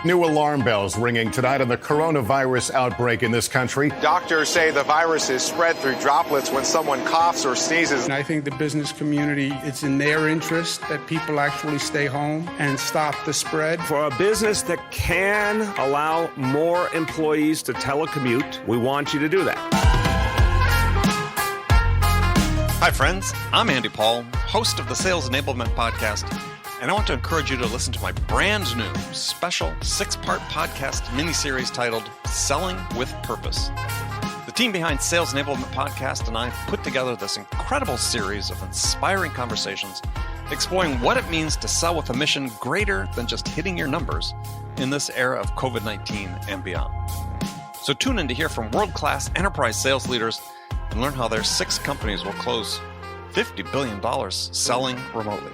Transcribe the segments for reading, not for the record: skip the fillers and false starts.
New alarm bells ringing tonight on the coronavirus outbreak in this country. Doctors say the virus is spread through droplets when someone coughs or sneezes. And I think the business community, it's in their interest that people actually stay home and stop the spread. For a business that can allow more employees to telecommute, we want you to do that. Hi, friends. I'm Andy Paul, host of the Sales Enablement Podcast, and I want to encourage you to listen to my brand new special 6-part podcast miniseries titled Selling with Purpose. The team behind Sales Enablement Podcast and I put together this incredible series of inspiring conversations exploring what it means to sell with a mission greater than just hitting your numbers in this era of COVID-19 and beyond. So tune in to hear from world-class enterprise sales leaders and learn how their 6 companies will close $50 billion selling remotely.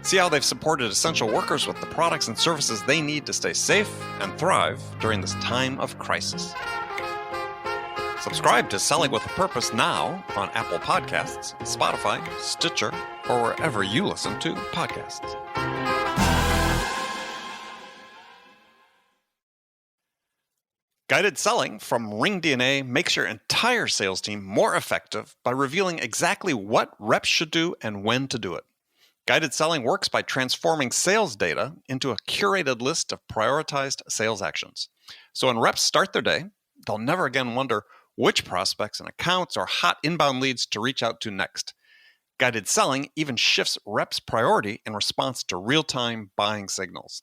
See how they've supported essential workers with the products and services they need to stay safe and thrive during this time of crisis. Subscribe to Selling with a Purpose now on Apple Podcasts, Spotify, Stitcher, or wherever you listen to podcasts. Guided Selling from RingDNA makes your entire sales team more effective by revealing exactly what reps should do and when to do it. Guided Selling works by transforming sales data into a curated list of prioritized sales actions. So when reps start their day, they'll never again wonder which prospects and accounts or hot inbound leads to reach out to next. Guided Selling even shifts reps' priority in response to real-time buying signals.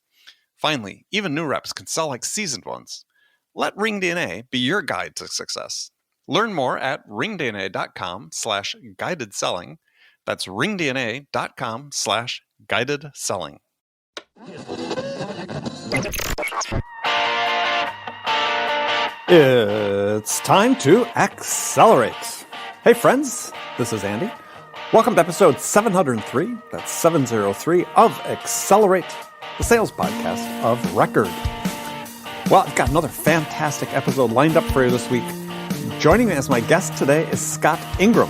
Finally, even new reps can sell like seasoned ones. Let RingDNA be your guide to success. Learn more at ringdna.com/guided selling. That's ringdna.com/guided selling. It's time to accelerate. Hey friends, this is Andy. Welcome to episode 703, that's 703 of Accelerate, the sales podcast of record. Well, I've got another fantastic episode lined up for you this week. Joining me as my guest today is Scott Ingram.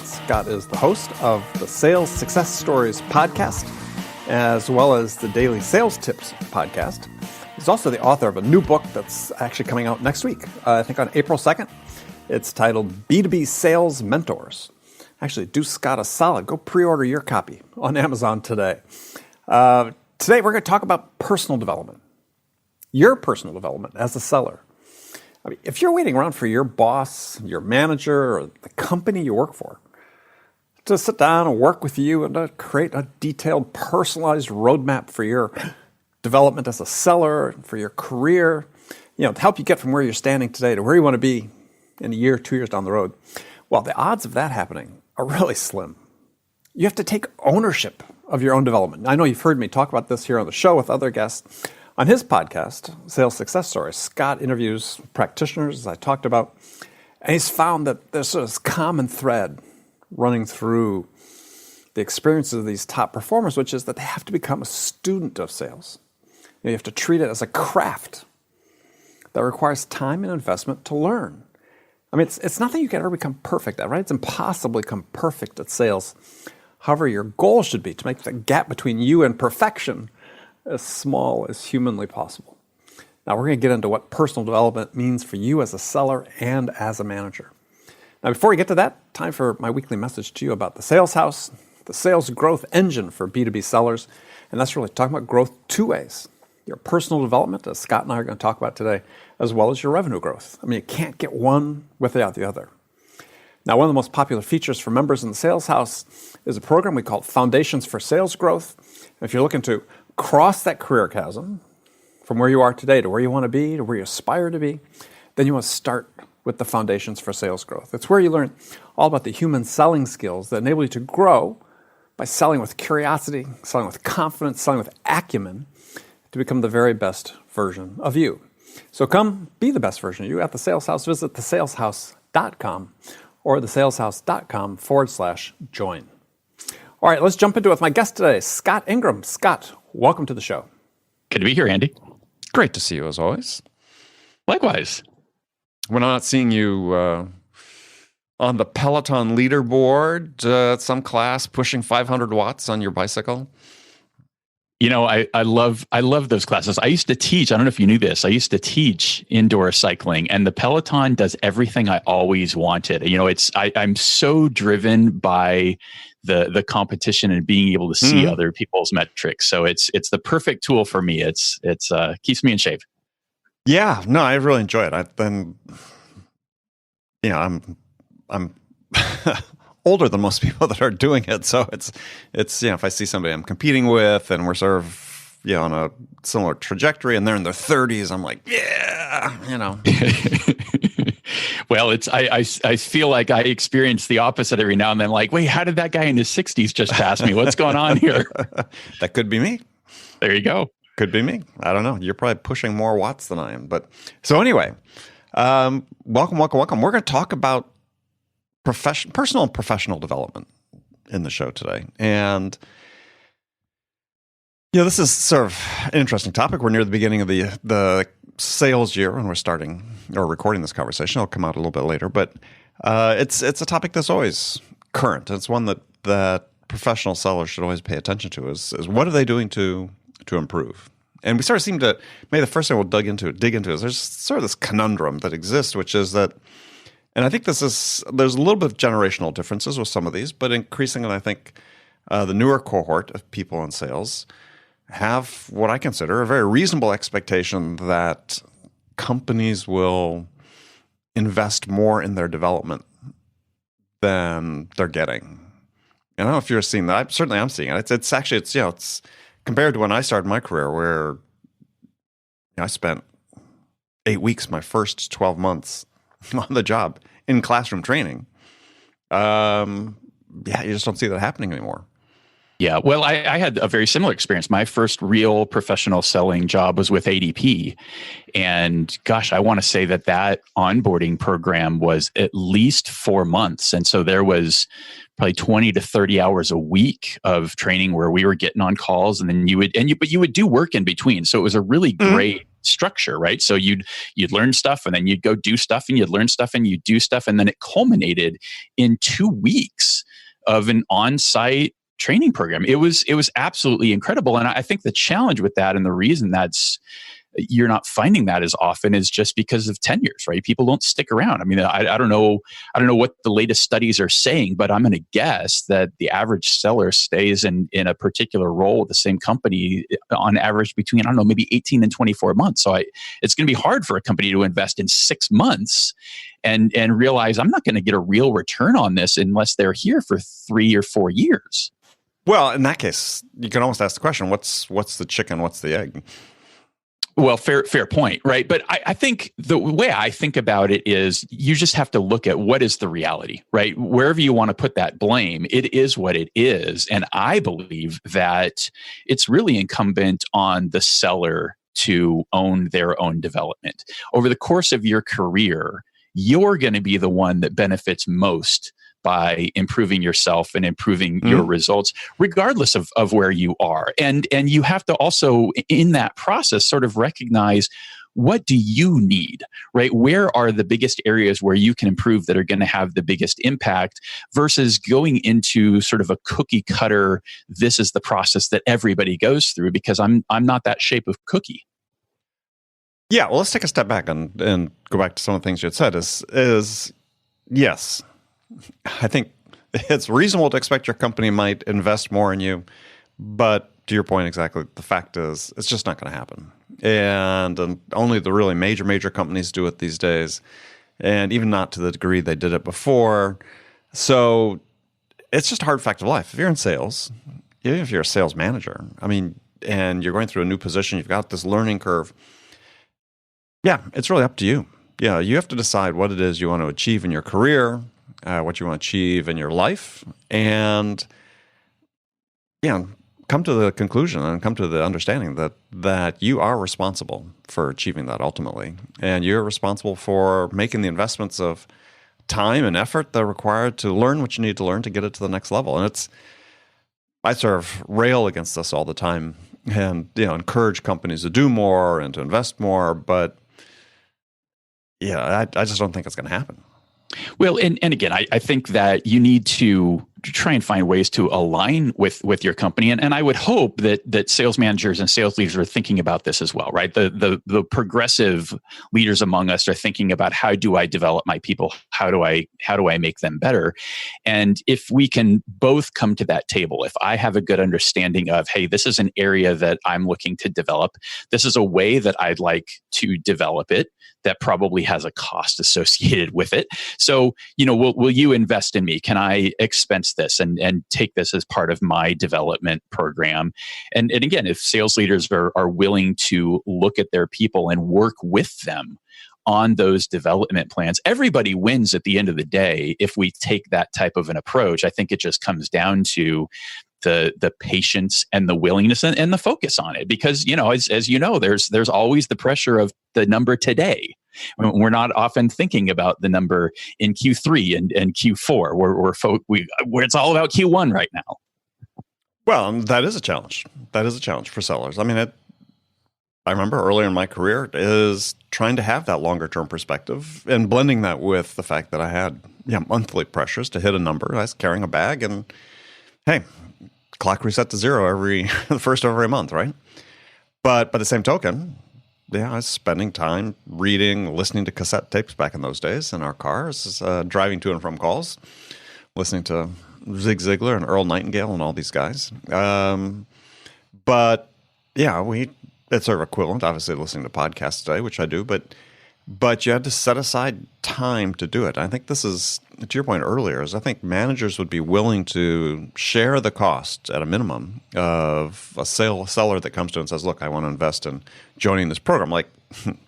Scott is the host of the Sales Success Stories podcast, as well as the Daily Sales Tips podcast. He's also the author of a new book that's actually coming out next week, I think on April 2nd. It's titled B2B Sales Mentors. Actually, do Scott a solid. Go pre-order your copy on Amazon today. Today, we're going to talk about personal development. Your personal development as a seller. I mean, if you're waiting around for your boss, your manager, or the company you work for to sit down and work with you and to create a detailed, personalized roadmap for your development as a seller, for your career, to help you get from where you're standing today to where you want to be in a year, 2 years down the road, well, the odds of that happening are really slim. You have to take ownership of your own development. I know you've heard me talk about this here on the show with other guests. On his podcast, Sales Success Stories, Scott interviews practitioners, as I talked about, and he's found that there's this common thread running through the experiences of these top performers, which is that they have to become a student of sales. You have to treat it as a craft that requires time and investment to learn. I mean, it's nothing you can ever become perfect at, right? It's impossible to become perfect at sales. However, your goal should be to make the gap between you and perfection as small as humanly possible. Now, we're going to get into what personal development means for you as a seller and as a manager. Now, before we get to that, time for my weekly message to you about the Sales House, the sales growth engine for B2B sellers. And that's really talking about growth 2 ways. Your personal development, as Scott and I are going to talk about today, as well as your revenue growth. I mean, you can't get one without the other. Now, one of the most popular features for members in the Sales House is a program we call Foundations for Sales Growth. If you're looking to cross that career chasm from where you are today to where you want to be, to where you aspire to be, then you want to start with the Foundations for Sales Growth. It's where you learn all about the human selling skills that enable you to grow by selling with curiosity, selling with confidence, selling with acumen to become the very best version of you. So come be the best version of you at the Sales House. Visit thesaleshouse.com or thesaleshouse.com/join. All right, let's jump into it with my guest today, Scott Ingram. Scott, welcome to the show. Good to be here, Andy. Great to see you as always. Likewise. When I'm not seeing you on the Peloton leaderboard at some class pushing 500 watts on your bicycle, I love those classes. I used to teach. I don't know if you knew this. I used to teach indoor cycling, and the Peloton does everything I always wanted. I'm so driven by the competition and being able to see other people's metrics. So it's the perfect tool for me. It's keeps me in shape. Yeah, no, I really enjoy it. I'm older than most people that are doing it, so it's if I see somebody I'm competing with and we're sort of on a similar trajectory and they're in their 30s, I'm like, yeah. Well, I feel like I experience the opposite every now and then. Like, wait, how did that guy in his 60s just pass me? What's going on here? That could be me. There you go. Could be me. I don't know. You're probably pushing more watts than I am. But so anyway, welcome. We're going to talk about personal and professional development in the show today. And this is sort of an interesting topic. We're near the beginning of the sales year when we're starting or recording this conversation. It'll come out a little bit later, but it's a topic that's always current. It's one that professional sellers should always pay attention to is what are they doing to improve? And we sort of seem to, maybe the first thing we'll dig into is there's sort of this conundrum that exists, which is that, and I think there's a little bit of generational differences with some of these, but increasingly I think the newer cohort of people in sales have what I consider a very reasonable expectation that companies will invest more in their development than they're getting. And I don't know if you're seeing that. I'm seeing it. It's compared to when I started my career, where I spent 8 weeks, my first 12 months on the job in classroom training. You just don't see that happening anymore. Yeah, well, I had a very similar experience. My first real professional selling job was with ADP. And gosh, I want to say that onboarding program was at least 4 months. And so there was probably 20 to 30 hours a week of training where we were getting on calls, and then you would do work in between. So it was a really great structure, right? So you'd learn stuff, and then you'd go do stuff, and you'd learn stuff, and you'd do stuff. And then it culminated in 2 weeks of an on-site training program. It was absolutely incredible. And I think the challenge with that, and the reason you're not finding that as often, is just because of tenures, right? People don't stick around. I mean, I don't know what the latest studies are saying, but I'm going to guess that the average seller stays in a particular role with the same company on average between, maybe 18 and 24 months. So it's going to be hard for a company to invest in 6 months and realize I'm not going to get a real return on this unless they're here for 3 or 4 years. Well, in that case, you can almost ask the question, what's the chicken, what's the egg? Well, fair point, right? But I think the way I think about it is you just have to look at what is the reality, right? Wherever you want to put that blame, it is what it is. And I believe that it's really incumbent on the seller to own their own development. Over the course of your career, you're going to be the one that benefits most by improving yourself and improving your results, regardless of where you are. And you have to also, in that process, sort of recognize, what do you need, right? Where are the biggest areas where you can improve that are going to have the biggest impact, versus going into sort of a cookie cutter, this is the process that everybody goes through, because I'm not that shape of cookie. Yeah, well, let's take a step back and go back to some of the things you had said is yes, I think it's reasonable to expect your company might invest more in you, but to your point exactly, the fact is it's just not going to happen. And only the really major companies do it these days, and even not to the degree they did it before. So it's just a hard fact of life. If you're in sales, even if you're a sales manager, and you're going through a new position, you've got this learning curve. Yeah, it's really up to you. Yeah, you have to decide what it is you want to achieve in your career, what you want to achieve in your life, and come to the conclusion and come to the understanding that you are responsible for achieving that ultimately, and you're responsible for making the investments of time and effort that are required to learn what you need to learn to get it to the next level. And I sort of rail against this all the time, and encourage companies to do more and to invest more, but I just don't think it's going to happen. Well, and again, I think that you need to try and find ways to align with your company. And I would hope that sales managers and sales leaders are thinking about this as well, right? The progressive leaders among us are thinking about, how do I develop my people? How do I make them better? And if we can both come to that table, if I have a good understanding of, hey, this is an area that I'm looking to develop, this is a way that I'd like to develop it, that probably has a cost associated with it. So, will you invest in me? Can I expense this and take this as part of my development program? And again, if sales leaders are willing to look at their people and work with them on those development plans, everybody wins at the end of the day if we take that type of an approach. I think it just comes down to the patience and the willingness and the focus on it, because as you know, there's always the pressure of the number today. We're not often thinking about the number in Q3 and Q4 where it's all about Q1 right now. Well, that is a challenge. That is a challenge for sellers. I mean, I remember earlier in my career is trying to have that longer term perspective and blending that with the fact that I had monthly pressures to hit a number. I was carrying a bag, and hey, clock reset to zero the first of every month, right? But by the same token, I was spending time reading, listening to cassette tapes back in those days in our cars, driving to and from calls, listening to Zig Ziglar and Earl Nightingale and all these guys. But it's sort of equivalent, obviously, to listening to podcasts today, which I do, but you had to set aside time to do it. I think this is, to your point earlier, is I think managers would be willing to share the cost at a minimum of a seller that comes to and says, look, I want to invest in joining this program, like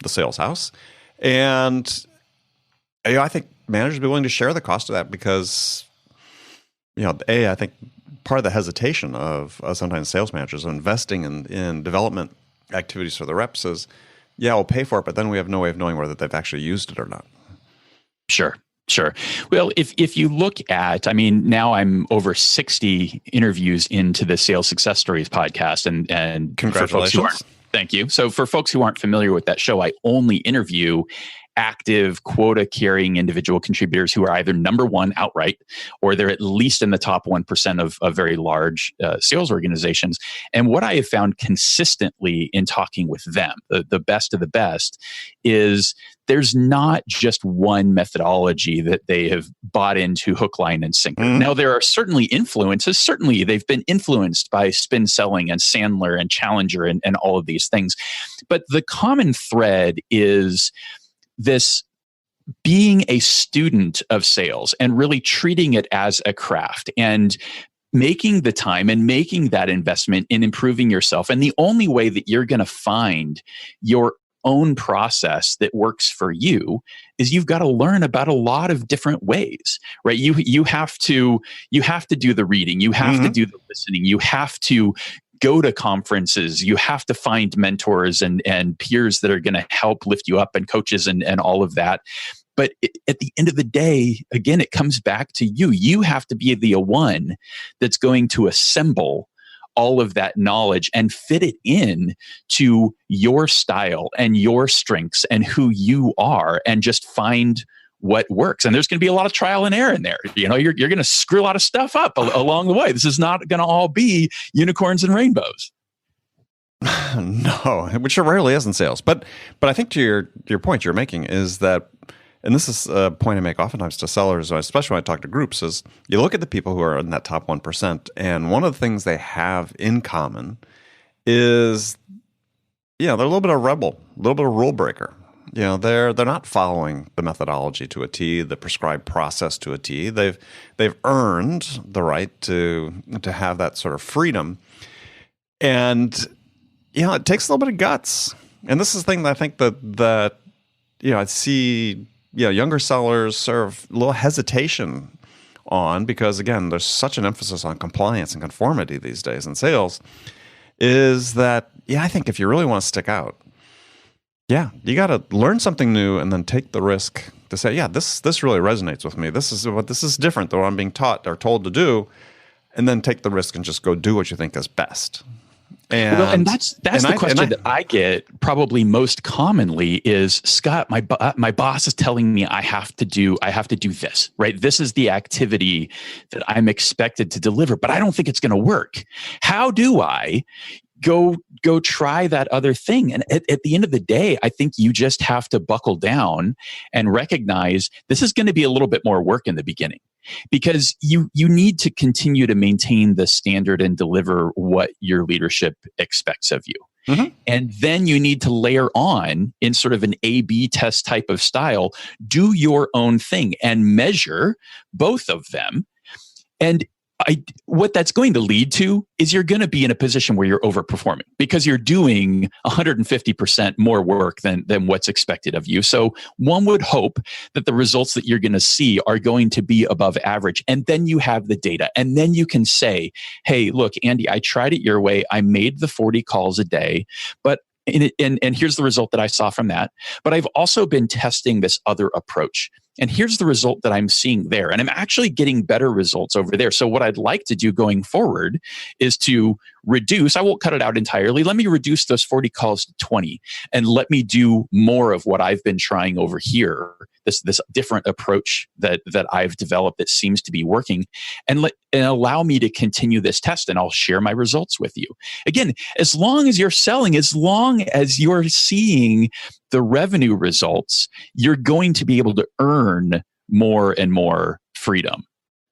the Sales House. And I think managers would be willing to share the cost of that because, I think part of the hesitation of sometimes sales managers investing in development activities for the reps is, we'll pay for it, but then we have no way of knowing whether they've actually used it or not. Sure. Well, if you look at, now I'm over 60 interviews into the Sales Success Stories podcast, and congratulations. Thank you. So for folks who aren't familiar with that show, I only interview active quota-carrying individual contributors who are either number one outright, or they're at least in the top 1% of very large sales organizations. And what I have found consistently in talking with them, the best of the best, is there's not just one methodology that they have bought into hook, line, and sinker. Mm-hmm. Now, there are certainly influences. Certainly, they've been influenced by spin selling and Sandler and Challenger and all of these things. But the common thread is this being a student of sales and really treating it as a craft and making the time and making that investment in improving yourself. And the only way that you're going to find your own process that works for you is you've got to learn about a lot of different ways, right? You have to do the reading, you have to do the listening, you have to go to conferences, you have to find mentors and peers that are going to help lift you up, and coaches and all of that. But at the end of the day, again, it comes back to you. You have to be the one that's going to assemble all of that knowledge and fit it in to your style and your strengths and who you are, and just find what works. And there's going to be a lot of trial and error in there. You're going to screw a lot of stuff up along the way. This is not going to all be unicorns and rainbows. No, which it rarely is in sales. But I think to your point you're making is that, and this is a point I make oftentimes to sellers, especially when I talk to groups, is you look at the people who are in that top 1%, and one of the things they have in common is, they're a little bit of rebel, a little bit of rule breaker. They're not following the methodology to a T, the prescribed process to a T. They've earned the right to have that sort of freedom, and it takes a little bit of guts. And this is the thing that I think that I see younger sellers sort of a little hesitation on, because again, there's such an emphasis on compliance and conformity these days in sales. Is that I think if you really want to stick out, you got to learn something new and then take the risk to say, this really resonates with me. This is different than what I'm being taught or told to do, and then take the risk and just go do what you think is best. And that's the question that I get probably most commonly is, Scott, my boss is telling me I have to do this, right? This is the activity that I'm expected to deliver, but I don't think it's going to work. How do I go try that other thing? And at the end of the day, I think you just have to buckle down and recognize this is going to be a little bit more work in the beginning, because you need to continue to maintain the standard and deliver what your leadership expects of you. Mm-hmm. And then you need to layer on, in sort of an A/B test type of style, do your own thing and measure both of them. And what that's going to lead to is you're going to be in a position where you're overperforming because you're doing 150% more work than what's expected of you. So one would hope that the results that you're going to see are going to be above average. And then you have the data. And then you can say, hey, look, Andy, I tried it your way. I made the 40 calls a day, but and here's the result that I saw from that. But I've also been testing this other approach. And here's the result that I'm seeing there. And I'm actually getting better results over there. So what I'd like to do going forward is to reduce, I won't cut it out entirely. Let me reduce those 40 calls to 20 and let me do more of what I've been trying over here, this different approach that I've developed that seems to be working, and allow me to continue this test, and I'll share my results with you. Again, as long as you're selling, as long as you're seeing the revenue results, you're going to be able to earn more and more freedom.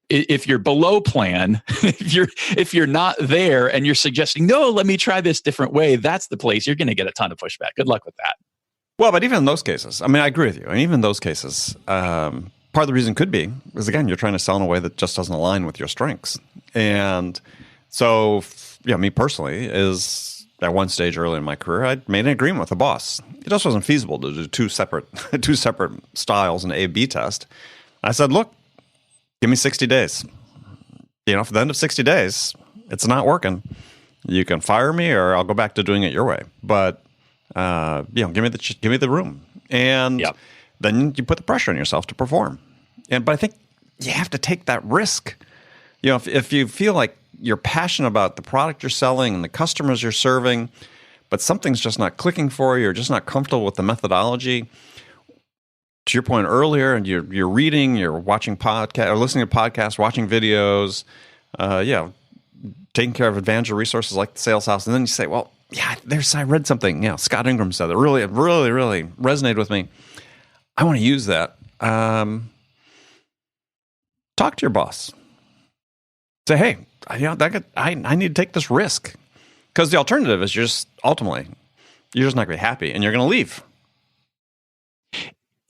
If you're below plan, if you're not there and you're suggesting, no, let me try this different way, that's the place you're going to get a ton of pushback. Good luck with that. Well, but even in those cases, I mean, I agree with you. And even in those cases, part of the reason could be is, again, you're trying to sell in a way that just doesn't align with your strengths. And so, me personally is, at one stage early in my career, I made an agreement with a boss. It just wasn't feasible to do two separate styles in an A/B test. I said, look, give me 60 days. For the end of 60 days, it's not working. You can fire me, or I'll go back to doing it your way. But give me the room, and then you put the pressure on yourself to perform. But I think you have to take that risk. If you feel like you're passionate about the product you're selling and the customers you're serving, but something's just not clicking for you, or just not comfortable with the methodology. To your point earlier, and you're reading, you're watching podcasts, or listening to podcasts, watching videos, taking care of advantage resources like the Sales House, and then you say, well, I read something. Scott Ingram said that really resonated with me. I want to use that. Talk to your boss. Say, hey, I need to take this risk, because the alternative is you're just not going to be happy, and you're going to leave.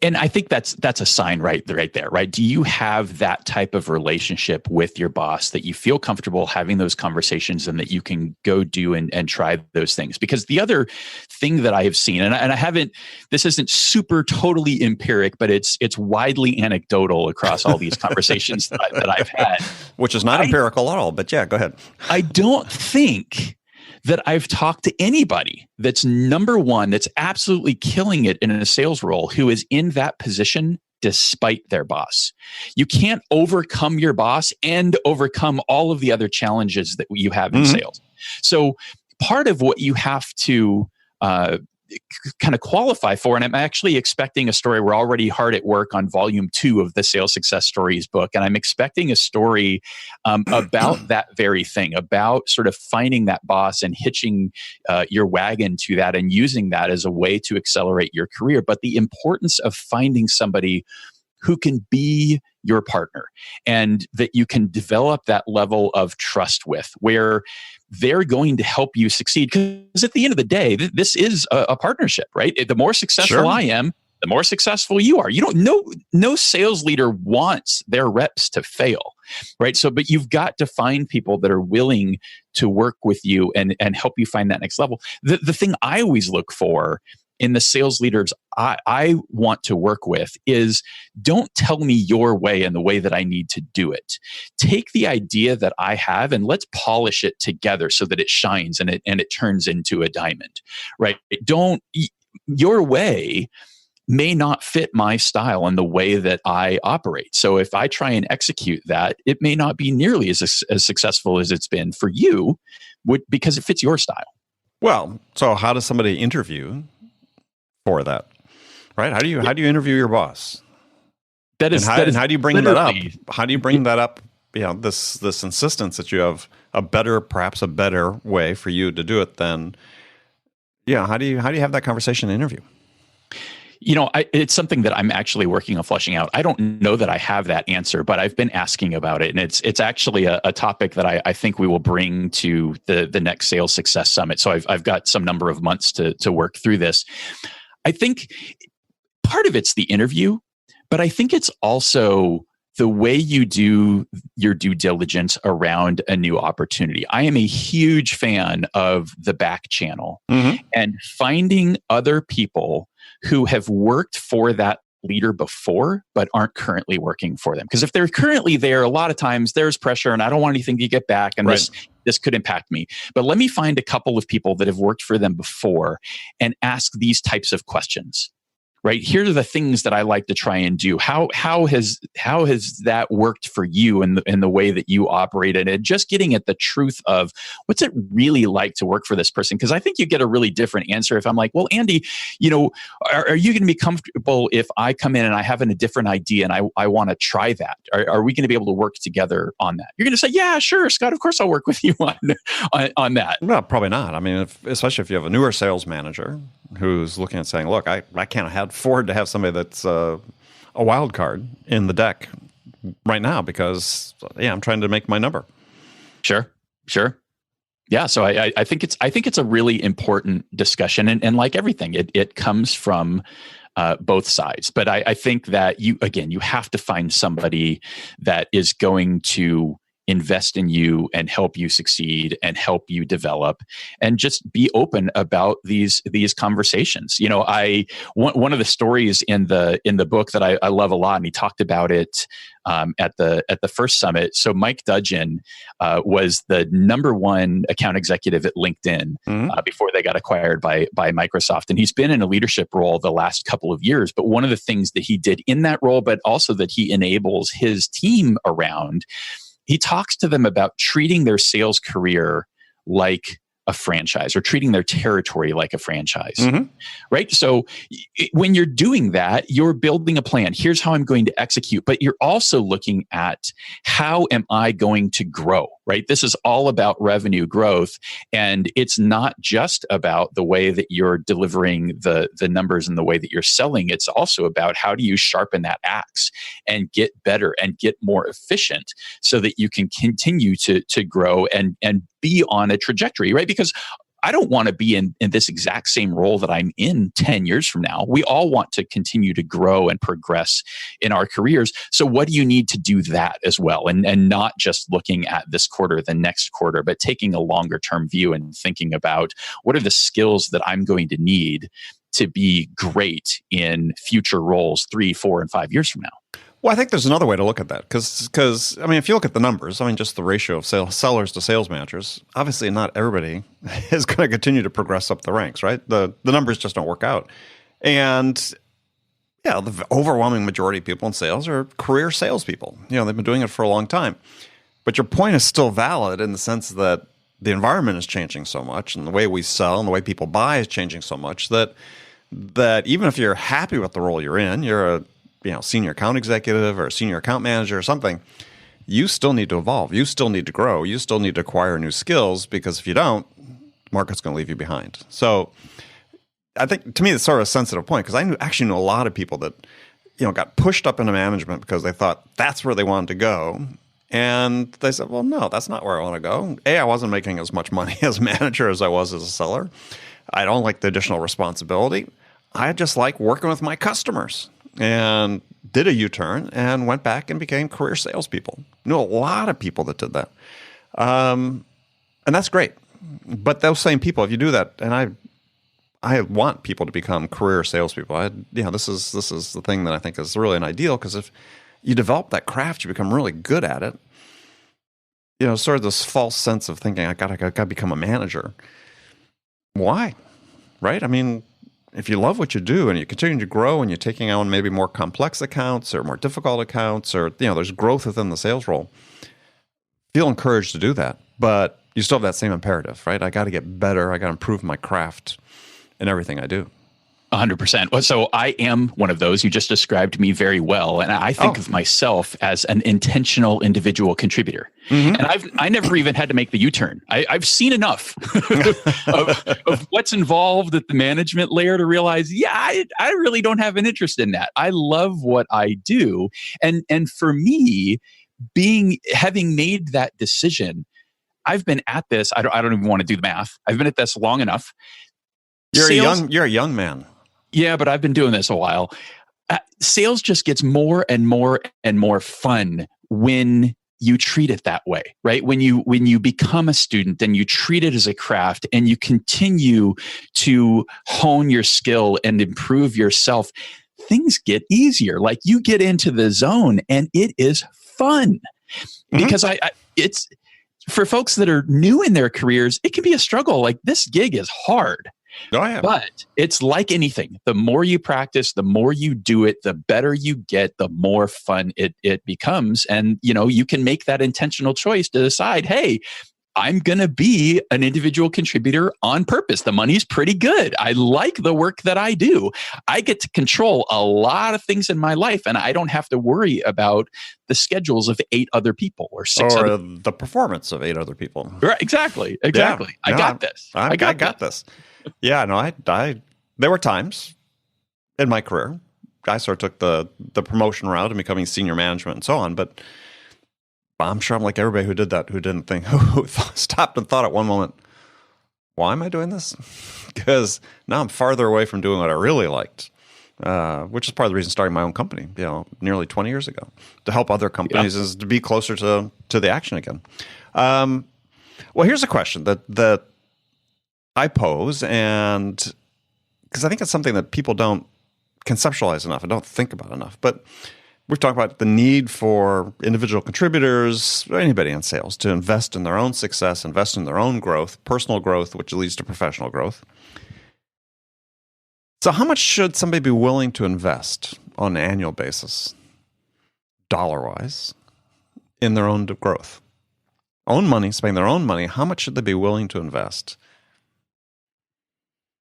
And I think that's a sign right there, right? Do you have that type of relationship with your boss that you feel comfortable having those conversations, and that you can go do and try those things? Because the other thing that I have seen, and I haven't, this isn't super totally empiric, but it's widely anecdotal across all these conversations that I've had. Which is not empirical at all, but go ahead. I don't think that I've talked to anybody that's number one, that's absolutely killing it in a sales role, who is in that position despite their boss. You can't overcome your boss and overcome all of the other challenges that you have in sales. So part of what you have to kind of qualify for, and I'm actually expecting a story. We're already hard at work on volume 2 of the Sales Success Stories book, and I'm expecting a story about that very thing, about sort of finding that boss and hitching your wagon to that and using that as a way to accelerate your career. But the importance of finding somebody who can be your partner, and that you can develop that level of trust with, where they're going to help you succeed. Because at the end of the day, this is a partnership, right? The more successful I am, the more successful you are. You don't know, no sales leader wants their reps to fail, right? So, but you've got to find people that are willing to work with you and help you find that next level. The thing I always look for in the sales leaders I want to work with is, don't tell me your way and the way that I need to do it. Take the idea that I have and let's polish it together so that it shines and it turns into a diamond, right? Your way may not fit my style and the way that I operate. So if I try and execute that, it may not be nearly as successful as it's been for you, because it fits your style. Well, so how does somebody interview for that? Right? How do you interview your boss? And how do you bring that up? How do you bring that up? This insistence that you have perhaps a better way for you to do it than, how do you have that conversation in an interview? It's something that I'm actually working on fleshing out. I don't know that I have that answer, but I've been asking about it. And it's actually a topic that I think we will bring to the next Sales Success Summit. So I've got some number of months to work through this. I think part of it's the interview, but I think it's also the way you do your due diligence around a new opportunity. I am a huge fan of the back channel and finding other people who have worked for that leader before, but aren't currently working for them. Because if they're currently there, a lot of times there's pressure and I don't want anything to get back. And this could impact me. But let me find a couple of people that have worked for them before and ask these types of questions. Right? Here are the things that I like to try and do. How has that worked for you in the way that you operated? And just getting at the truth of what's it really like to work for this person? Because I think you get a really different answer if I'm like, well, Andy, are you going to be comfortable if I come in and I have a different idea and I want to try that? Are we going to be able to work together on that? You're going to say, yeah, sure, Scott. Of course, I'll work with you on that. No, probably not. I mean, especially if you have a newer sales manager who's looking at saying, look, I can't afford to have somebody that's a wild card in the deck right now because I'm trying to make my number. Sure. Yeah. So I think it's a really important discussion, and like everything, it comes from both sides. But I think that you have to find somebody that is going to invest in you and help you succeed and help you develop, and just be open about these conversations. One of the stories in the book that I love a lot, and he talked about it at the first summit. So Mike Dudgeon was the number one account executive at LinkedIn before they got acquired by Microsoft, and he's been in a leadership role the last couple of years. But one of the things that he did in that role, but also that he enables his team around, he talks to them about treating their sales career like a franchise, or treating their territory like a franchise, right? So when you're doing that, you're building a plan. Here's how I'm going to execute, but you're also looking at how am I going to grow, right? This is all about revenue growth. And it's not just about the way that you're delivering the numbers and the way that you're selling. It's also about how do you sharpen that axe and get better and get more efficient so that you can continue to grow and be on a trajectory, right? Because I don't want to be in this exact same role that I'm in 10 years from now. We all want to continue to grow and progress in our careers. So what do you need to do that as well? And not just looking at this quarter, the next quarter, but taking a longer term view and thinking about what are the skills that I'm going to need to be great in future roles 3, 4, and 5 years from now. Well, I think there's another way to look at that because I mean, if you look at the numbers, just the ratio of sellers to sales managers, obviously not everybody is going to continue to progress up the ranks, right? The numbers just don't work out. And the overwhelming majority of people in sales are career salespeople. They've been doing it for a long time. But your point is still valid in the sense that the environment is changing so much, and the way we sell and the way people buy is changing so much that even if you're happy with the role you're in, you're a senior account executive or a senior account manager or something, you still need to evolve. You still need to grow. You still need to acquire new skills, because if you don't, the market's going to leave you behind. So I think, to me, it's sort of a sensitive point, because I actually know a lot of people that got pushed up into management because they thought that's where they wanted to go. And they said, well, no, that's not where I want to go. I wasn't making as much money as a manager as I was as a seller. I don't like the additional responsibility. I just like working with my customers. And did a U-turn and went back and became career salespeople. Knew a lot of people that did that. And that's great. But those same people, if you do that, and I want people to become career salespeople. This is the thing that I think is really an ideal, because if you develop that craft, you become really good at it. Sort of this false sense of thinking, I gotta become a manager. Why? Right? I mean, if you love what you do and you continue to grow and you're taking on maybe more complex accounts or more difficult accounts, or there's growth within the sales role, feel encouraged to do that. But you still have that same imperative, right? I got to get better. I got to improve my craft in everything I do. 100%. Well, so I am one of those. You just described me very well, and I think of myself as an intentional individual contributor. And I never even had to make the U-turn. I've seen enough of what's involved at the management layer to realize, I really don't have an interest in that. I love what I do, and for me, having made that decision, I've been at this. I don't even want to do the math. I've been at this long enough. You're a young man. Yeah, but I've been doing this a while. Sales just gets more and more and more fun when you treat it that way, right? When you become a student and you treat it as a craft and you continue to hone your skill and improve yourself, things get easier. Like you get into the zone and it is fun. Because it's for folks that are new in their careers, it can be a struggle. Like this gig is hard. Oh, yeah. But it's like anything. The more you practice, the more you do it, the better you get, the more fun it becomes. And, you can make that intentional choice to decide, hey, I'm going to be an individual contributor on purpose. The money's pretty good. I like the work that I do. I get to control a lot of things in my life, and I don't have to worry about the schedules of 8 other people or 6 or other the performance of 8 other people. Right, exactly. Yeah. I got this. I got this. Yeah, no, I there were times in my career I sort of took the promotion route and becoming senior management and so on, but I'm sure I'm like everybody who did that, who didn't think, who stopped and thought at one moment, why am I doing this? Because now I'm farther away from doing what I really liked, which is part of the reason starting my own company, nearly 20 years ago, to help other companies is to be closer to the action again. Well, here's a question that I pose, and because I think it's something that people don't conceptualize enough and don't think about enough. But we've talked about the need for individual contributors, or anybody in sales, to invest in their own success, invest in their own growth, personal growth, which leads to professional growth. So how much should somebody be willing to invest on an annual basis, dollar-wise, in their own growth? Own money, spending their own money, how much should they be willing to invest?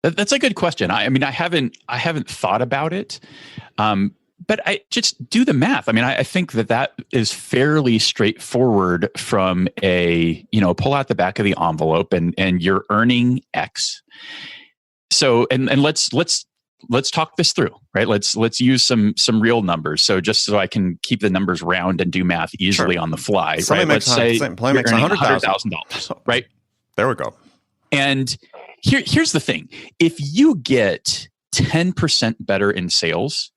That's a good question. I mean, I haven't thought about it, but I just do the math. I mean, I think that is fairly straightforward from pull out the back of the envelope and you're earning X. So, and let's talk this through, right? Let's use some real numbers. So just so I can keep the numbers round and do math easily on the fly, right? Let's say you're earning $100,000, right? There we go. And here's the thing. If you get 10% better in sales,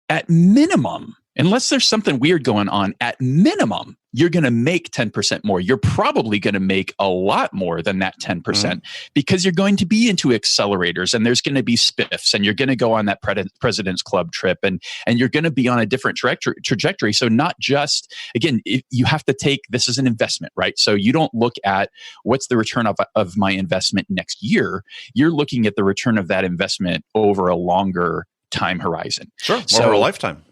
at minimum, unless there's something weird going on, at minimum, you're going to make 10% more. You're probably going to make a lot more than that 10% because you're going to be into accelerators and there's going to be spiffs and you're going to go on that President's Club trip and you're going to be on a different trajectory. So not just, again, you have to take this as an investment, right? So you don't look at what's the return of my investment next year. You're looking at the return of that investment over a longer time horizon. Sure, over a lifetime.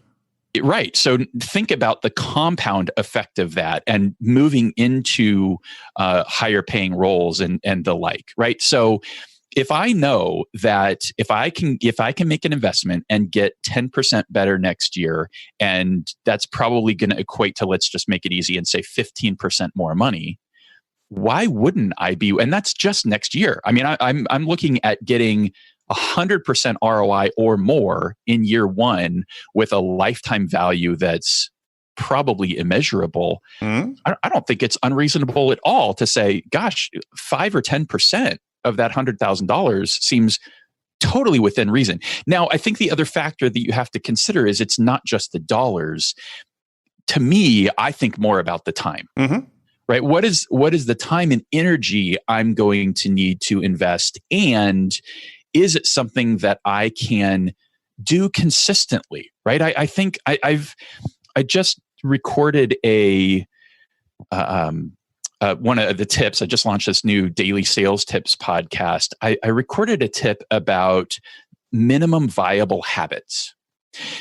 Right. So think about the compound effect of that and moving into higher paying roles and the like, right? So if I know that if I can make an investment and get 10% better next year, and that's probably going to equate to, let's just make it easy and say 15% more money, why wouldn't I be? And that's just next year. I mean, I'm looking at getting 100% ROI or more in year one with a lifetime value that's probably immeasurable. I don't think it's unreasonable at all to say, gosh, 5 or 10% of that $100,000 seems totally within reason. Now, I think the other factor that you have to consider is it's not just the dollars. To me, I think more about the time. Right? What is the time and energy I'm going to need to invest, and is it something that I can do consistently? Right? I think I just recorded one of the tips. I just launched this new daily sales tips podcast. I recorded a tip about minimum viable habits.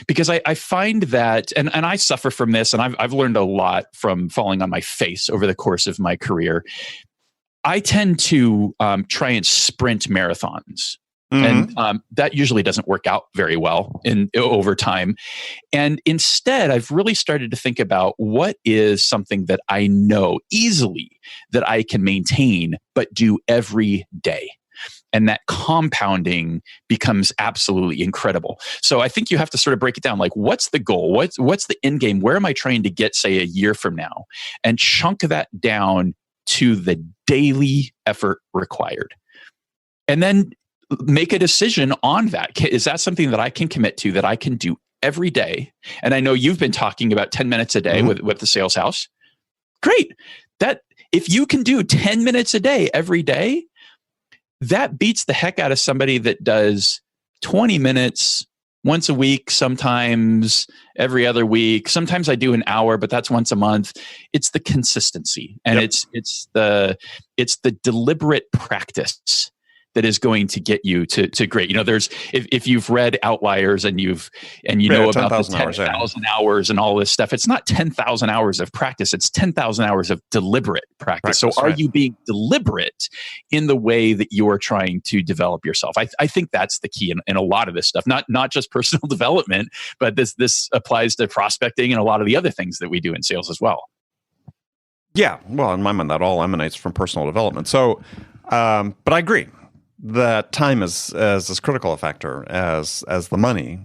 Because I find that, and I suffer from this, and I've learned a lot from falling on my face over the course of my career. I tend to try and sprint marathons. And that usually doesn't work out very well over time. And instead, I've really started to think about what is something that I know easily that I can maintain, but do every day. And that compounding becomes absolutely incredible. So I think you have to sort of break it down. Like, what's the goal? What's the end game? Where am I trying to get, say, a year from now? And chunk that down to the daily effort required. And then make a decision on that. Is that something that I can commit to, that I can do every day? And I know you've been talking about 10 minutes a day with the Sales House. Great. That if you can do 10 minutes a day every day, that beats the heck out of somebody that does 20 minutes once a week, sometimes every other week. Sometimes I do an hour, but that's once a month. It's the consistency, and it's the deliberate practice that is going to get you to great. There's if you've read Outliers and you know about the 10,000 hours and all this stuff, it's not 10,000 hours of practice. It's 10,000 hours of deliberate practice. So are you being deliberate in the way that you are trying to develop yourself? I think that's the key in a lot of this stuff, not just personal development, but this applies to prospecting and a lot of the other things that we do in sales as well. Yeah. Well, in my mind, that all emanates from personal development. So, but I agree that time is as critical a factor as the money.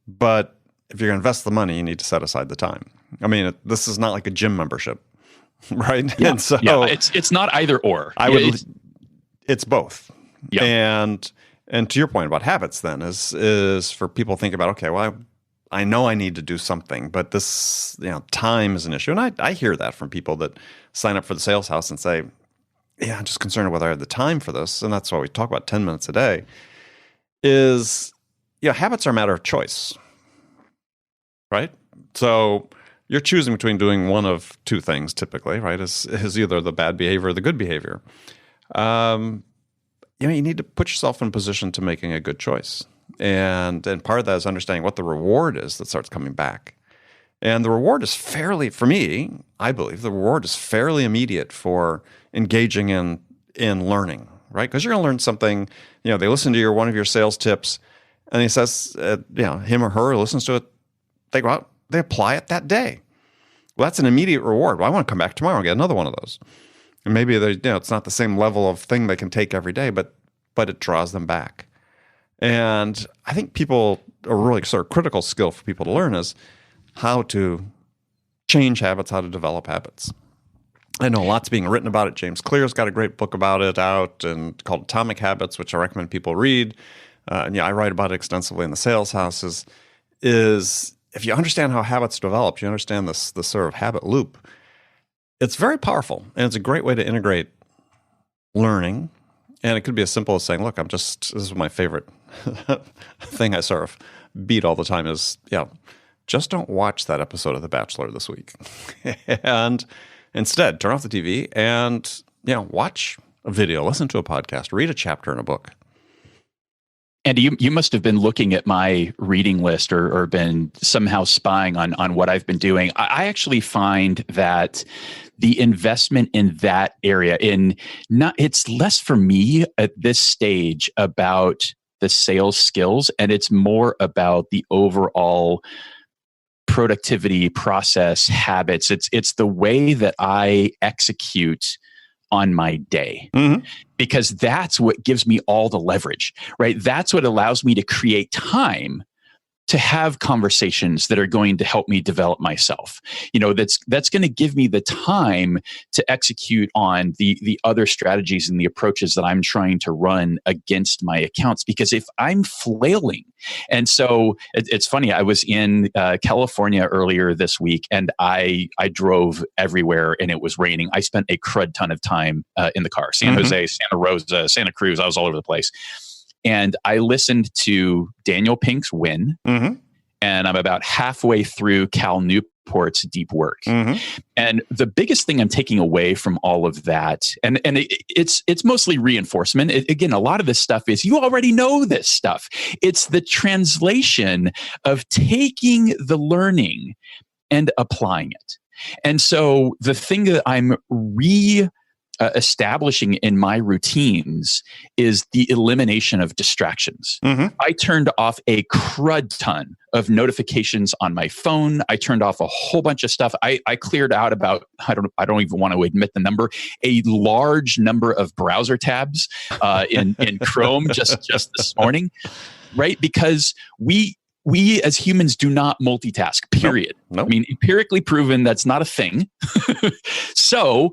But if you're going to invest the money, you need to set aside the time. I mean, this is not like a gym membership, right? Yeah. And so it's not either or. It's both. Yeah. And to your point about habits, then is for people to think about, okay, well, I know I need to do something, but this, time is an issue. And I hear that from people that sign up for the Sales House and say, yeah, I'm just concerned whether I have the time for this. And that's why we talk about 10 minutes a day is, habits are a matter of choice, right? So you're choosing between doing one of two things typically, right? Is either the bad behavior or the good behavior. You need to put yourself in a position to making a good choice. And part of that is understanding what the reward is that starts coming back. And the reward is for me, I believe the reward is fairly immediate for engaging in learning, right? Because you're going to learn something. They listen to one of your sales tips, and he says, him or her listens to it. They go out, they apply it that day. Well, that's an immediate reward. Well, I want to come back tomorrow and get another one of those. And maybe it's not the same level of thing they can take every day, but it draws them back. And I think a really sort of critical skill for people to learn is how to change habits, how to develop habits. I know lots being written about it. James Clear's got a great book about it out and called Atomic Habits, which I recommend people read. And I write about it extensively in the Sales House. Is if you understand how habits develop, you understand this sort of habit loop. It's very powerful, and it's a great way to integrate learning. And it could be as simple as saying, look, this is my favorite thing I sort of beat all the time is, just don't watch that episode of The Bachelor this week. And instead, turn off the TV and, watch a video, listen to a podcast, read a chapter in a book. And you must have been looking at my reading list or been somehow spying on what I've been doing. I actually find that the investment in that area it's less for me at this stage about the sales skills, and it's more about the overall productivity process habits. It's the way that I execute on my day, because that's what gives me all the leverage, right? That's what allows me to create time to have conversations that are going to help me develop myself. That's going to give me the time to execute on the other strategies and the approaches that I'm trying to run against my accounts. Because if I'm flailing, and so it's funny, I was in California earlier this week, and I drove everywhere, and it was raining. I spent a crud ton of time in the car. San Jose, Santa Rosa, Santa Cruz. I was all over the place. And I listened to Daniel Pink's Win, and I'm about halfway through Cal Newport's Deep Work. And the biggest thing I'm taking away from all of that, and it's mostly reinforcement. Again, a lot of this stuff is you already know this stuff. It's the translation of taking the learning and applying it. And so the thing that I'm establishing in my routines is the elimination of distractions. I turned off a crud ton of notifications on my phone. I turned off a whole bunch of stuff. I cleared out about, I don't even want to admit the number, a large number of browser tabs in Chrome just this morning, right? Because we as humans do not multitask, period. Nope. I mean, empirically proven that's not a thing. So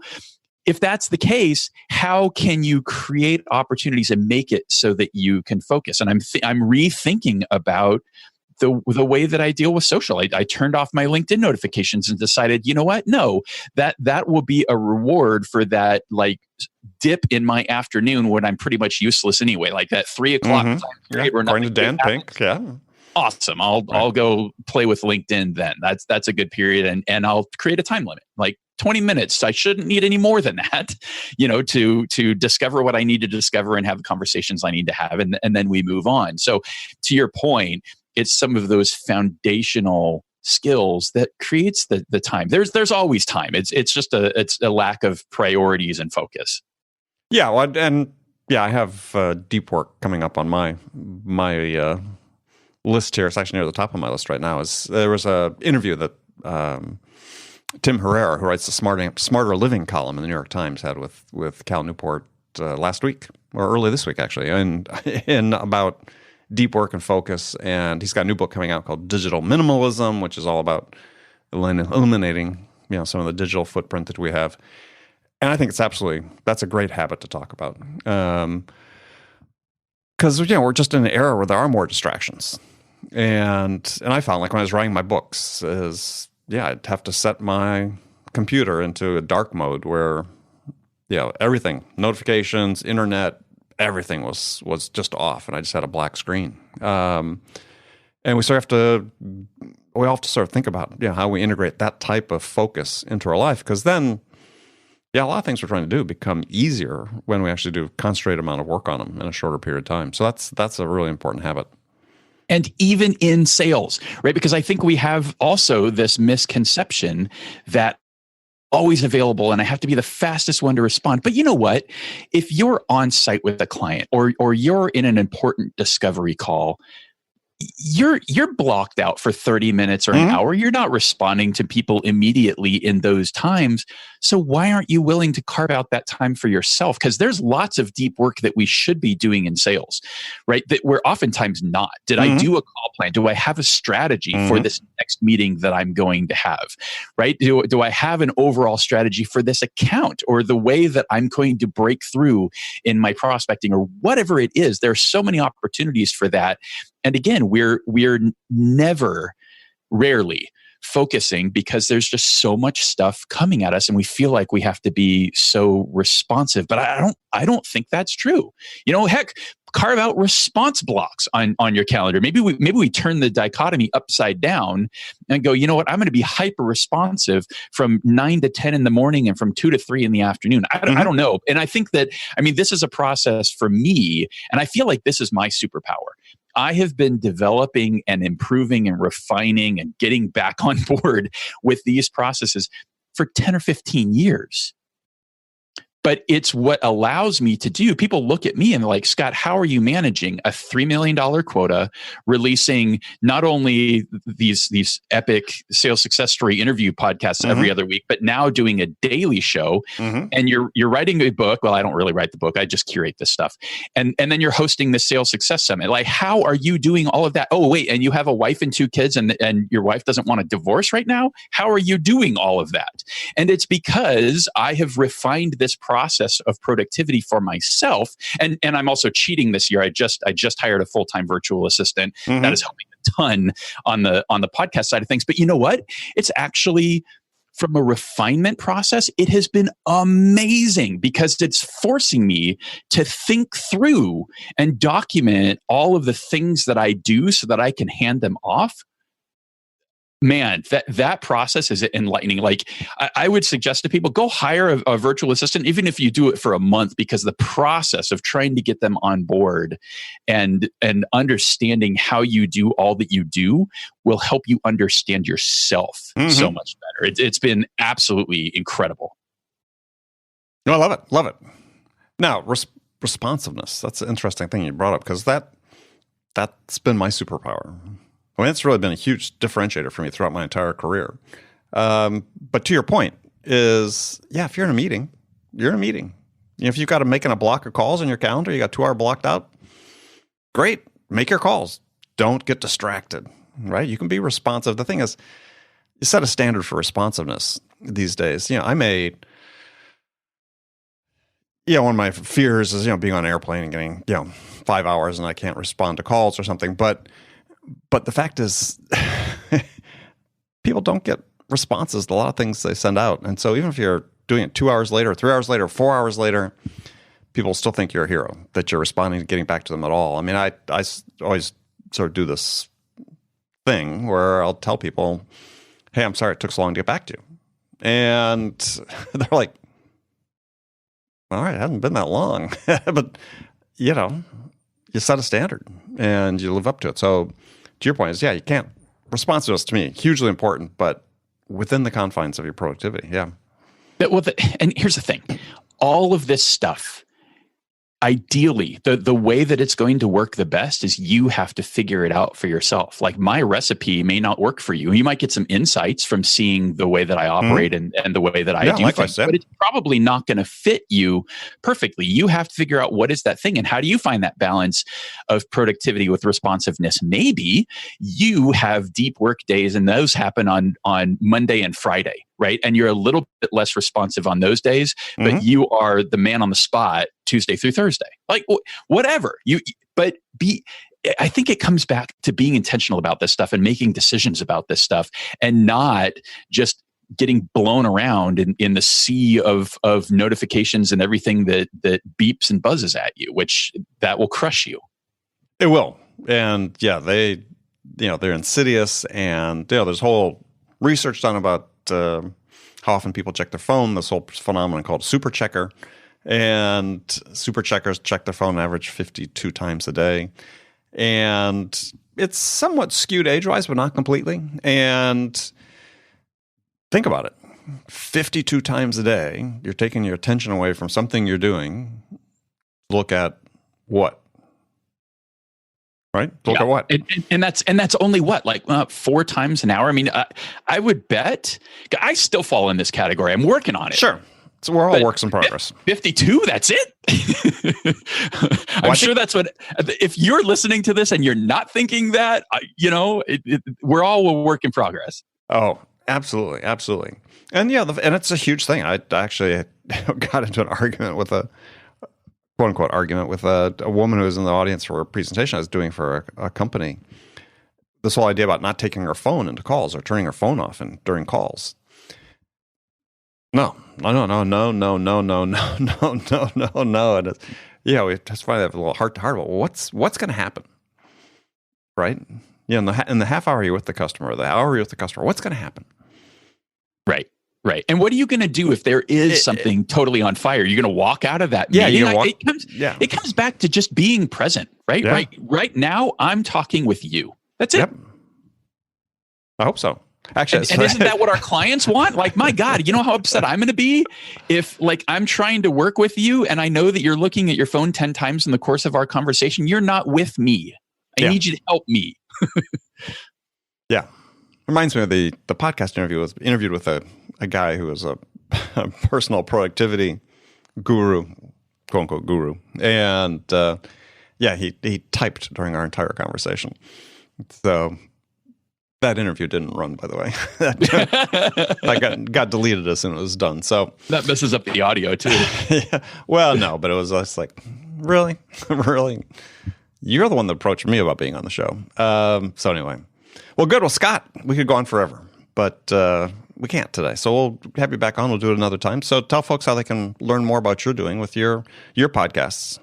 if that's the case, how can you create opportunities and make it so that you can focus? And I'm rethinking about the way that I deal with social. I turned off my LinkedIn notifications and decided, you know what? No, that will be a reward for that like dip in my afternoon when I'm pretty much useless anyway. Like that 3 o'clock time period where according to Dan Pink, awesome. I'll go play with LinkedIn then. That's a good period, and I'll create a time limit, like 20 minutes. I shouldn't need any more than that, to discover what I need to discover and have the conversations I need to have, and then we move on. So to your point, it's some of those foundational skills that creates the time. There's always time. It's just a lack of priorities and focus. Yeah, well, and I have deep work coming up on my list here. It's actually near the top of my list right now. There was a interview that Tim Herrera, who writes the Smarter Living column in the New York Times, had with Cal Newport last week or early this week actually, and in about deep work and focus. And he's got a new book coming out called Digital Minimalism, which is all about eliminating some of the digital footprint that we have. And I think that's a great habit to talk about. Because we're just in an era where there are more distractions, and I found, like, when I was writing my books, I'd have to set my computer into a dark mode where everything, notifications, internet, everything was just off, and I just had a black screen. And we all have to sort of think about how we integrate that type of focus into our life, because then a lot of things we're trying to do become easier when we actually do a concentrated amount of work on them in a shorter period of time. So that's a really important habit. And even in sales, right? Because I think we have also this misconception that always available and I have to be the fastest one to respond. But you know what? If you're on site with a client or you're in an important discovery call, you're blocked out for 30 minutes or an hour. You're not responding to people immediately in those times. So why aren't you willing to carve out that time for yourself? Because there's lots of deep work that we should be doing in sales, right? That we're oftentimes not. Did I do a call plan? Do I have a strategy for this next meeting that I'm going to have, right? Do I have an overall strategy for this account or the way that I'm going to break through in my prospecting or whatever it is? There are so many opportunities for that. And again, we're rarely focusing because there's just so much stuff coming at us and we feel like we have to be so responsive. But I don't think that's true. Heck, carve out response blocks on your calendar. Maybe we turn the dichotomy upside down and go, you know what, I'm going to be hyper responsive from 9 to 10 in the morning and from 2 to 3 in the afternoon. I don't know. And I think that, this is a process for me, and I feel like this is my superpower. I have been developing and improving and refining and getting back on board with these processes for 10 or 15 years. But it's what allows me to do. People look at me and they're like, Scott, how are you managing a $3 million quota, releasing not only these epic sales success story interview podcasts every other week, but now doing a daily show, and you're writing a book. Well, I don't really write the book. I just curate this stuff. And then you're hosting the Sales Success Summit. Like, how are you doing all of that? Oh, wait, and you have a wife and 2 kids and your wife doesn't want a divorce right now? How are you doing all of that? And it's because I have refined this process of productivity for myself. And I'm also cheating this year. I just hired a full-time virtual assistant that is helping a ton on the podcast side of things. But you know what? It's actually, from a refinement process, it has been amazing because it's forcing me to think through and document all of the things that I do so that I can hand them off. Man, that process is enlightening. Like, I would suggest to people, go hire a virtual assistant, even if you do it for a month, because the process of trying to get them on board and understanding how you do all that you do will help you understand yourself so much better. It's been absolutely incredible. No, I love it. Love it. Now, responsiveness. That's an interesting thing you brought up because that's been my superpower. I mean, it's really been a huge differentiator for me throughout my entire career. But to your point is, if you're in a meeting, you're in a meeting. If you've got to make in a block of calls in your calendar, you got 2 hour blocked out, great. Make your calls. Don't get distracted, right? You can be responsive. The thing is, you set a standard for responsiveness these days. I made, one of my fears is, being on an airplane and getting, 5 hours and I can't respond to calls or something. But the fact is, people don't get responses to a lot of things they send out. And so even if you're doing it 2 hours later, 3 hours later, 4 hours later, people still think you're a hero, that you're responding to getting back to them at all. I mean, I always sort of do this thing where I'll tell people, hey, I'm sorry it took so long to get back to you. And they're like, all right, it hasn't been that long. But, you set a standard and you live up to it. So to your point is, you can't. Responsiveness to me, hugely important, but within the confines of your productivity. Yeah. And here's the thing. All of this stuff, ideally, the way that it's going to work the best is you have to figure it out for yourself. Like my recipe may not work for you. You might get some insights from seeing the way that I operate and the way that I do things, but it's probably not going to fit you perfectly. You have to figure out what is that thing and how do you find that balance of productivity with responsiveness. Maybe you have deep work days and those happen on Monday and Friday. Right. And you're a little bit less responsive on those days, but you are the man on the spot Tuesday through Thursday, like whatever I think it comes back to being intentional about this stuff and making decisions about this stuff and not just getting blown around in the sea of notifications and everything that beeps and buzzes at you, which that will crush you. It will. And they're insidious and there's whole research done about how often people check their phone, this whole phenomenon called super checker. And super checkers check their phone average 52 times a day. And it's somewhat skewed age-wise, but not completely. And think about it. 52 times a day, you're taking your attention away from something you're doing. Look at what? Right? Look at what? And that's only what, like 4 times an hour? I mean, I would bet I still fall in this category. I'm working on it. Sure. So we're all works in progress. 52, that's it? I'm sure that's what, if you're listening to this and you're not thinking that, we're all a work in progress. Oh, absolutely. Absolutely. And and it's a huge thing. I actually got into an argument with quote unquote argument with a woman who was in the audience for a presentation I was doing for a company. This whole idea about not taking her phone into calls or turning her phone off during calls. No. And that's why I have a little heart to heart about what's going to happen, right? In the half hour you're with the customer, or the hour you're with the customer, what's going to happen? Right. And what are you going to do if there is something totally on fire? You're going to walk out of that meeting? It comes back to just being present, right? Yeah. Right now, I'm talking with you. That's it. Yep. I hope so. Actually, and isn't that what our clients want? Like, my God, you know how upset I'm going to be if, like, I'm trying to work with you and I know that you're looking at your phone 10 times in the course of our conversation. You're not with me. I need you to help me. Yeah. Reminds me of the podcast interview. I was interviewed with a guy who was a personal guru, quote unquote guru. And he typed during our entire conversation. So that interview didn't run, by the way. I got deleted as soon as it was done. So that messes up the audio too. Yeah. Well, no, but it was just like, really? Really? You're the one that approached me about being on the show. So anyway. Well, good. Well, Scott, we could go on forever, but we can't today. So we'll have you back on. We'll do it another time. So tell folks how they can learn more about what you're doing with your podcasts.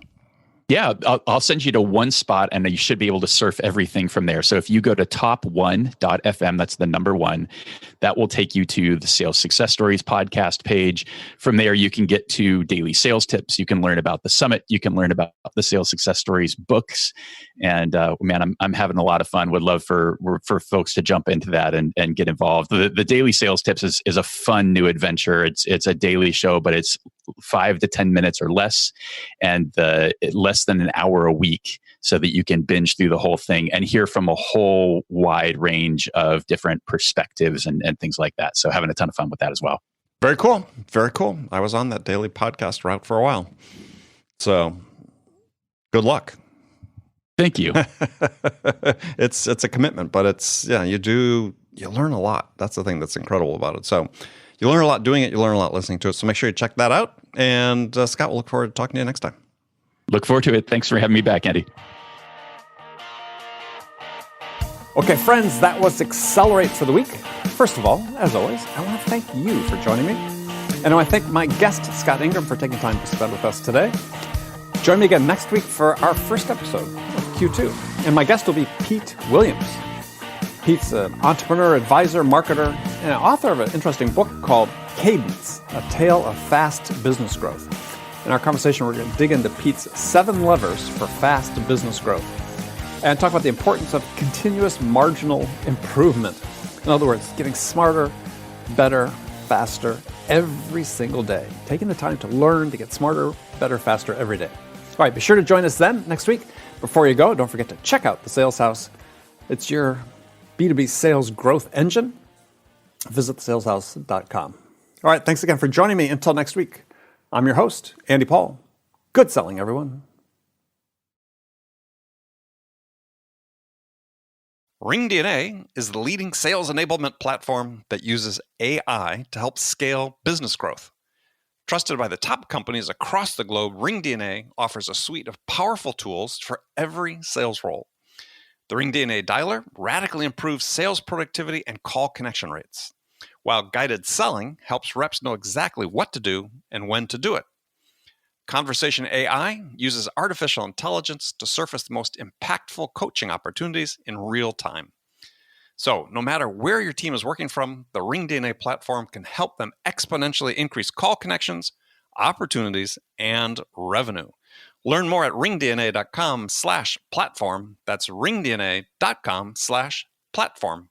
Yeah, I'll send you to one spot and you should be able to surf everything from there. So if you go to top1.fm, that's the number 1, that will take you to the Sales Success Stories podcast page. From there, you can get to daily sales tips. You can learn about the summit. You can learn about the Sales Success Stories books. And man, I'm having a lot of fun. Would love for folks to jump into that and get involved. The daily sales tips is a fun new adventure. It's a daily show, but it's 5 to 10 minutes or less, and less than an hour a week, so that you can binge through the whole thing and hear from a whole wide range of different perspectives and things like that. So having a ton of fun with that as well. Very cool. Very cool. I was on that daily podcast route for a while. So good luck. Thank you. It's a commitment, but you learn a lot. That's the thing that's incredible about it. So you learn a lot doing it. You learn a lot listening to it. So make sure you check that out. And Scott, we'll look forward to talking to you next time. Look forward to it. Thanks for having me back, Andy. Okay, friends, that was Accelerate for the week. First of all, as always, I want to thank you for joining me. And I want to thank my guest, Scott Ingram, for taking time to spend with us today. Join me again next week for our first episode of Q2. And my guest will be Pete Williams. Pete's an entrepreneur, advisor, marketer, and author of an interesting book called Cadence, A Tale of Fast Business Growth. In our conversation, we're going to dig into Pete's 7 levers for fast business growth and talk about the importance of continuous marginal improvement. In other words, getting smarter, better, faster every single day. Taking the time to learn to get smarter, better, faster every day. All right, be sure to join us then next week. Before you go, don't forget to check out the Sales House. It's your B2B sales growth engine. Visit thesaleshouse.com. All right, thanks again for joining me. Until next week, I'm your host, Andy Paul. Good selling, everyone. RingDNA is the leading sales enablement platform that uses AI to help scale business growth. Trusted by the top companies across the globe, RingDNA offers a suite of powerful tools for every sales role. The RingDNA Dialer radically improves sales productivity and call connection rates, while guided selling helps reps know exactly what to do and when to do it. Conversation AI uses artificial intelligence to surface the most impactful coaching opportunities in real time. So, no matter where your team is working from, the RingDNA platform can help them exponentially increase call connections, opportunities, and revenue. Learn more at ringdna.com/platform. That's ringdna.com/platform.